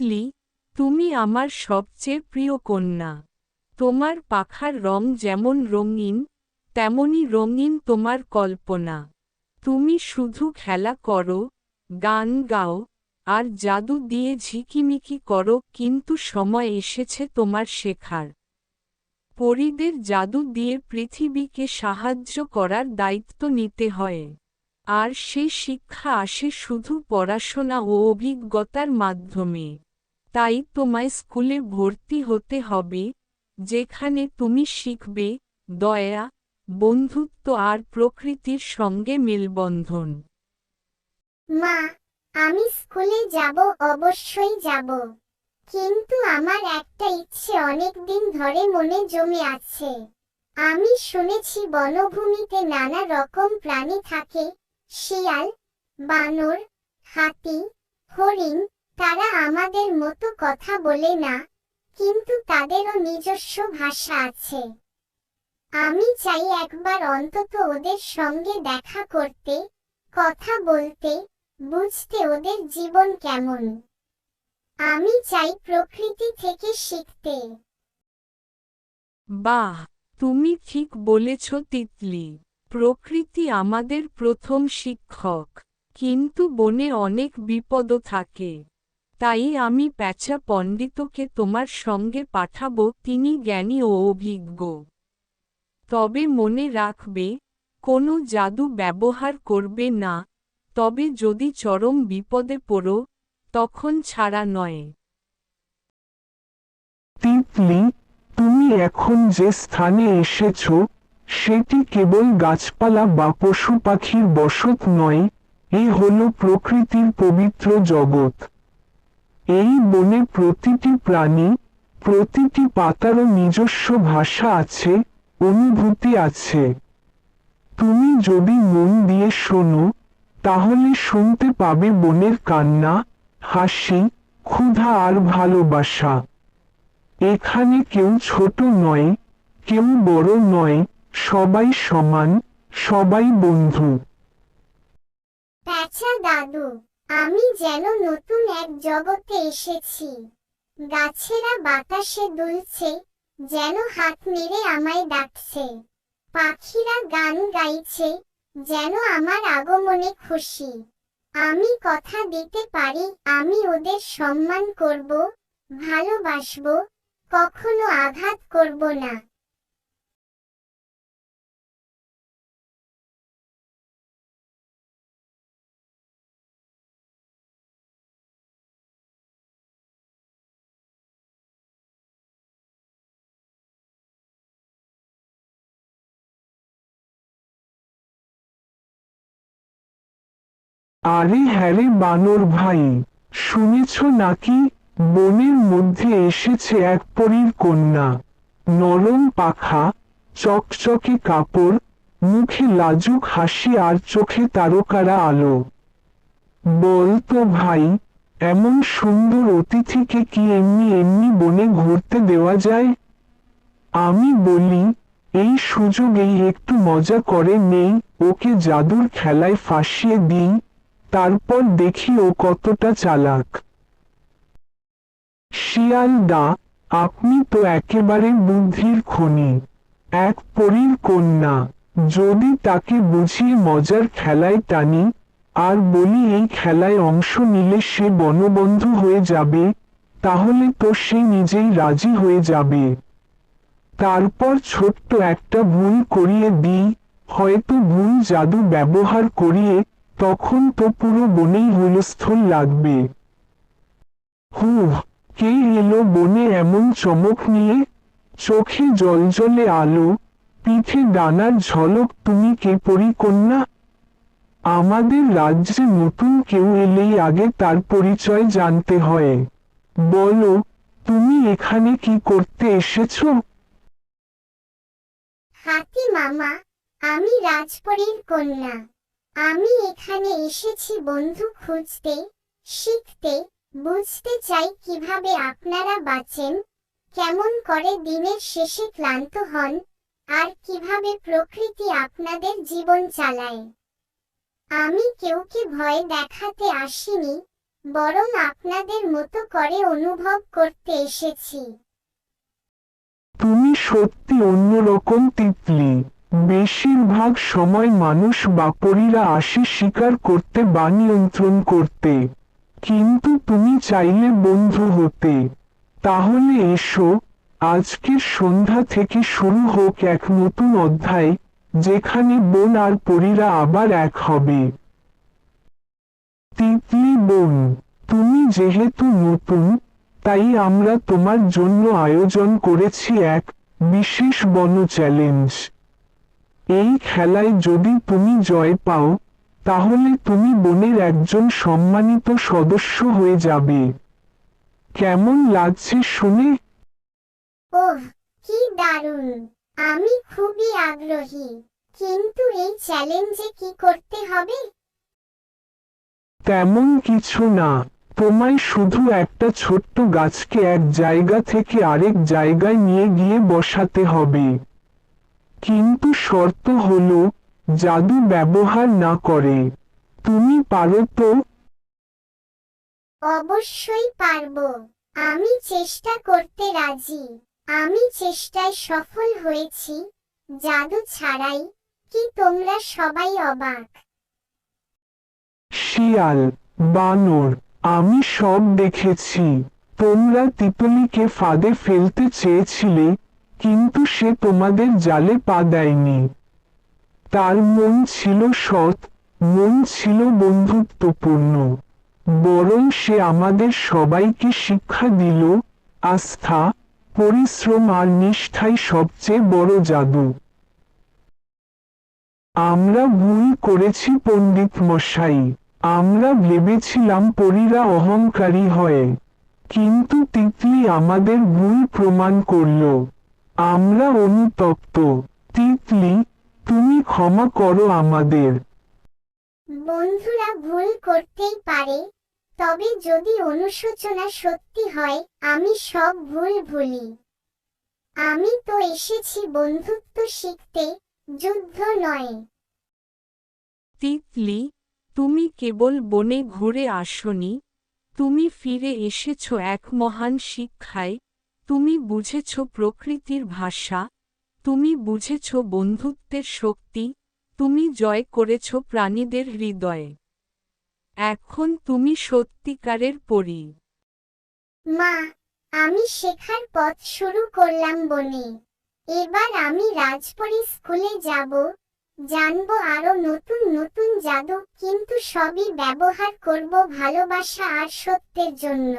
তিতলি, তুমি আমার সবচেয়ে প্রিয় কন্যা। তোমার পাখার রং যেমন রঙিন, তেমনি রঙিন তোমার কল্পনা। তুমি শুধু খেলা করো, গান গাও, আর জাদু দিয়ে ঝিকিমিকি করো, কিন্তু সময় এসেছে তোমার শেখার। পরীদের জাদু দিয়ে পৃথিবীকে সাহায্য করার দায়িত্ব নিতে হয়। আর সেই শিক্ষা আসে শুধু পড়াশোনা ও অভিজ্ঞতার মাধ্যমে। তাই তোমায় স্কুলে ভর্তি হতে হবে, যেখানে তুমি শিখবে দয়া, বন্ধুত্ব আর প্রকৃতির সঙ্গে মেলবন্ধন। মা, আমি স্কুলে যাব, অবশ্যই যাব। কিন্তু আমার একটা ইচ্ছে অনেক দিন ধরে মনে জমে আছে। আমি শুনেছি বনভূমিতে নানা রকম প্রাণী থাকে, শিয়াল, বানর, হাতি, হরিণ। তারা আমাদের মতো কথা বলে না, কিন্তু তাদেরও নিজস্ব ভাষা আছে। আমি চাই একবার অন্তত ওদের সঙ্গে দেখা করতে, কথা বলতে, বুঝতে ওদের জীবন কেমন। আমি চাই প্রকৃতি থেকে শিখতে। বাহ, তুমি ঠিক বলেছ তিতলি। প্রকৃতি আমাদের প্রথম শিক্ষক। কিন্তু বনে অনেক বিপদও থাকে। তাই আমি প্যাঁচা পণ্ডিতকে তোমার সঙ্গে পাঠাবো, তিনি জ্ঞানী ও অভিজ্ঞ। তবে মনে রাখবে, কোনো জাদু ব্যবহার করবে না, তবে যদি চরম বিপদে পড়ো, তখন ছাড়া নয়। তিতলি, তুমি এখন যে স্থানে এসেছ, সেটি কেবল গাছপালা বা পশু পাখির বসত নয়, এ হলো প্রকৃতির পবিত্র জগৎ। এই বনে প্রতিটি প্রাণী, প্রতিটি পাতারও নিজস্ব ভাষা আছে, অনুভূতি আছে। তুমি যদি মন দিয়ে শোনো, তাহলে শুনতে পাবে বনের কান্না, হাসি, ক্ষুধা আর ভালোবাসা। এখানে কেউ ছোট নয়, কেউ বড় নয়, সবাই সমান, সবাই বন্ধু। প্যাঁচা দাদু, আমি যেন নতুন এক জগতে এসেছি। গাছেরা বাতাসে দুলছে, যেন হাত নেড়ে আমায় ডাকছে। পাখিরা গান গাইছে, যেন আমার আগমনে খুশি। আমি কথা দিতে পারি, আমি ওদের সম্মান করব, ভালোবাসব, কখনো আঘাত করব না। আরে হ্যারে বানর ভাই, শুনেছ নাকি বনের মধ্যে এসেছে এক পরীর কন্যা? নরম পাখা, চকচকে কাপড়, মুখে লাজুক হাসি আর চোখে তারকারা আলো। বল তো ভাই, এমন সুন্দর অতিথিকে কি এমনি এমনি বনে ঘুরতে দেওয়া যায়? আমি বলি, এই সুযোগেই একটু মজা করে নেই, ওকে জাদুর খেলায় ফাঁসিয়ে দিই, তারপর দেখি ও কতটা চালাক। শিয়ালদা, আপনি তো একেবারে বুদ্ধির খনি। এক পরীর কন্যা, যদি তাকে বুঝিয়ে মজার খেলায় টানি, আর বলি এই খেলায় অংশ নিলে সে বনবন্ধু হয়ে যাবে, তাহলে তো সে নিজেই রাজি হয়ে যাবে। তারপর ছোট্ট একটা ভুল করিয়ে দিই, হয়তো ভুল জাদু ব্যবহার করিয়ে, তখন তো পুরো বনেই হুলস্থুল লাগবে। হুহ, কে এলো বনে এমন চমক নিয়ে? চোখে জলজলে আলো, পিঠে ডানার ঝলক, তুমি কে পরীকন্যা? আমাদের রাজ্যে নতুন কেউ এলেই আগে তার পরিচয় জানতে হয়। বলো, তুমি এখানে কি করতে এসেছো? হাতি মামা, আমি রাজপরীর কন্যা। আমি এখানে এসেছি বন্ধু খুঁজতে, শিখতে, বুঝতে চাই কিভাবে আপনারা বাঁচেন, কেমন করে দিনের শেষে ক্লান্ত হন, আর কিভাবে প্রকৃতি আপনাদের জীবন চালায়। আমি কেউকে ভয় দেখাতে আসিনি, বরং আপনাদের মতো করে অনুভব করতে এসেছি। তুমি সত্যি অন্যরকম তিতলি। বেশিরভাগ সময় মানুষ বা পরীরা আসে শিকার করতে বা নিয়ন্ত্রণ করতে, কিন্তু তুমি চাইলে বন্ধু হতে। তাহলে এসো, আজকের সন্ধ্যা থেকে শুরু হোক এক নতুন অধ্যায়, যেখানে বন আর পরীরা আবার এক হবে। তিতলি বোন, তুমি যেহেতু নতুন, তাই আমরা তোমার জন্য আয়োজন করেছি এক বিশেষ বন চ্যালেঞ্জ। এই খেলায় যদি তুমি জয় পাও, তাহলে তুমি বনের একজন সম্মানিত সদস্য হয়ে যাবে। কেমন লাগছে শুনে? ওহ, কি দারুণ! আমি খুবই আগ্রহী। কিন্তু এই চ্যালেঞ্জে কি করতে হবে? তেমন কিছু না, তোমায় শুধু একটা ছোট্ট গাছকে এক জায়গা থেকে আরেক জায়গায় নিয়ে গিয়ে বসাতে হবে। কিন্তু শর্ত হলো, জাদু ব্যবহার না করে। তুমি পারো তো? অবশ্যই পারবো। আমি চেষ্টা করতে রাজি। আমি চেষ্টায় সফল হয়েছি, জাদু ছাড়াই। কি তোমরা সবাই অবাক? শিয়াল, বানর, আমি সব দেখেছি। তোমরা তিতলিকে ফাঁদে ফেলতে চেয়েছিলে, কিন্তু সে তোমাদের জালে পা দেয়নি। তার মন ছিল সৎ, মন ছিল বন্ধুত্বপূর্ণ। বরং সে আমাদের সবাইকে শিক্ষা দিল, আস্থা, পরিশ্রম আর নিষ্ঠাই সবচেয়ে বড় জাদু। আমরা ভুল করেছি পণ্ডিত মশাই। আমরা ভেবেছিলাম পরীরা অহংকারী হয়, কিন্তু তিতলি আমাদের ভুল প্রমাণ করল। আমরা অনুতপ্ত। তিতলি, তুমি ক্ষমা করো আমাদের। বন্ধুরা ভুল করতেই পারে, তবে যদি অনুশোচনা সত্যি হয়, আমি সব ভুল ভুলি। আমি তো এসেছি বন্ধুত্ব শিখতে, যুদ্ধ নয়। তিতলি, তুমি কেবল বনে ঘুরে আসনি, তুমি ফিরে এসেছ এক মহান শিক্ষায়। তুমি বুঝেছ প্রকৃতির ভাষা, তুমি বুঝেছ বন্ধুত্বের শক্তি, তুমি জয় করেছ প্রাণীদের হৃদয়ে। এখন তুমি সত্যিকারের পরী। মা, আমি শেখার পথ শুরু করলাম বনে। এবার আমি রাজপরী স্কুলে যাব, জানবো আরো নতুন নতুন জাদু, কিন্তু সবই ব্যবহার করব ভালোবাসা আর সত্যের জন্য।